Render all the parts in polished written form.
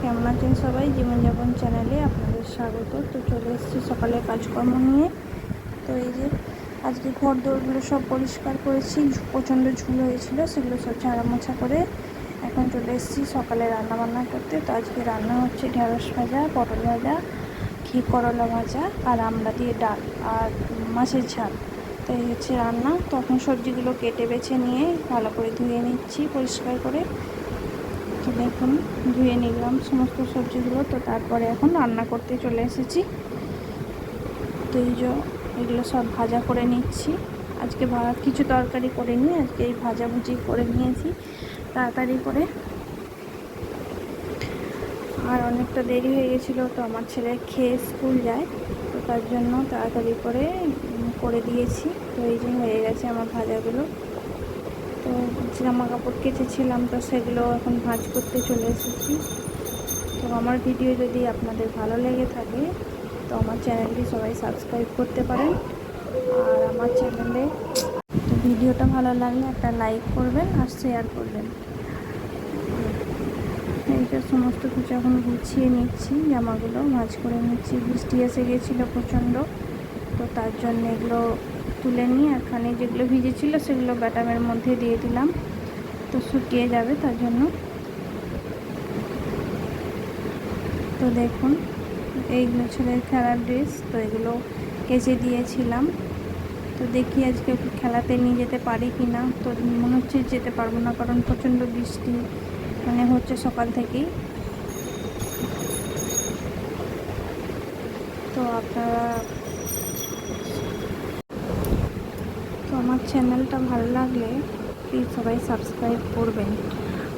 কেমন আছেন সবাই? জীবনযাপন চ্যানেলে আপনাদের স্বাগত। তো চলে এসেছি সকালের কাজকর্ম নিয়ে। তো এই যে আজকে ঘর দোরগুলো সব পরিষ্কার করেছি, প্রচণ্ড ঝুল হয়েছিল, সেগুলো সব ঝাড়া মোছা করে এখন চলে এসেছি সকালে রান্না বান্না করতে। তো আজকে রান্না হচ্ছে ঢেঁড়স ভাজা, পটল ভাজা, করলা ভাজা আর আমড়া দিয়ে ডাল আর মাছের ঝাল। তো এই হচ্ছে রান্না। তো এখন সবজিগুলো কেটে বেছে নিয়ে ভালো করে ধুয়ে নিচ্ছি পরিষ্কার করে। তো দেখুন ধুয়ে নিলাম সমস্ত সবজিগুলো। তো তারপরে এখন রান্না করতে চলে এসেছি। তো এই যে এগুলো সব ভাজা করে নিচ্ছি। আজকে কিছু তরকারি করে নিয়ে আজকে এই ভাজাভুজি করে নিয়েছি তাড়াতাড়ি করে। আর অনেকটা দেরি হয়ে গেছিলো, তো আমার ছেলে খেয়ে স্কুল যায়, তো তার জন্য তাড়াতাড়ি করে করে দিয়েছি। তো এই যে হয়ে গেছে আমার ভাজাগুলো। তো জামা কাপড় কেচেছিলাম, তো সেগুলো এখন ভাঁজ করতে চলে এসেছি। তো আমার ভিডিও যদি আপনাদের ভালো লেগে থাকে তো আমার চ্যানেলটি সবাই সাবস্ক্রাইব করতে পারেন। আর আমার চ্যানেলে তো ভিডিওটা ভালো লাগলে একটা লাইক করবেন আর শেয়ার করবেন। এইটা সমস্ত কিছু এখন গুছিয়ে নিচ্ছি, জামাগুলো ভাঁজ করে নিচ্ছি। বৃষ্টি এসে গেছিলো প্রচণ্ড, তো তার জন্য এগুলো তুলে নিয়ে এখানে যেগুলো ভিজেছিলো সেগুলো ব্যাটামের মধ্যে দিয়ে দিলাম, তো শুকিয়ে যাবে তার জন্য। তো দেখুন এইগুলো ছেলের খেলার ড্রেস, তো এগুলো কেচে দিয়েছিলাম। তো দেখি আজকে ওকে খেলাতে নিয়ে যেতে পারি কি না। তো মনে হচ্ছে যেতে পারবো না, কারণ প্রচণ্ড বৃষ্টি হচ্ছে সকাল থেকেই। তো আপনারা তো আমার চ্যানেলটা ভালো লাগলে প্লিজ সবাই সাবস্ক্রাইব করবেন।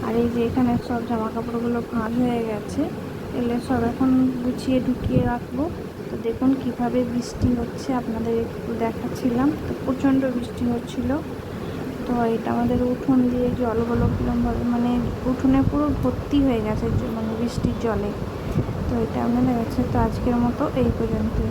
আর এই যে এখানে সব জামা কাপড়গুলো ভাঁজ হয়ে গেছে, এগুলো সব এখন গুছিয়ে ঢুকিয়ে রাখবো। তো দেখুন কিভাবে বৃষ্টি হচ্ছে, আপনাদের একটু দেখাচ্ছিলাম। তো প্রচণ্ড বৃষ্টি হচ্ছিল। তো এটা আমাদের উঠোন দিয়ে জলগুলো কীরকমভাবে উঠোনে পুরো ভর্তি হয়ে গেছে বৃষ্টির জলে। তো এটা আপনাদের কাছে। তো আজকের মতো এই পর্যন্তই।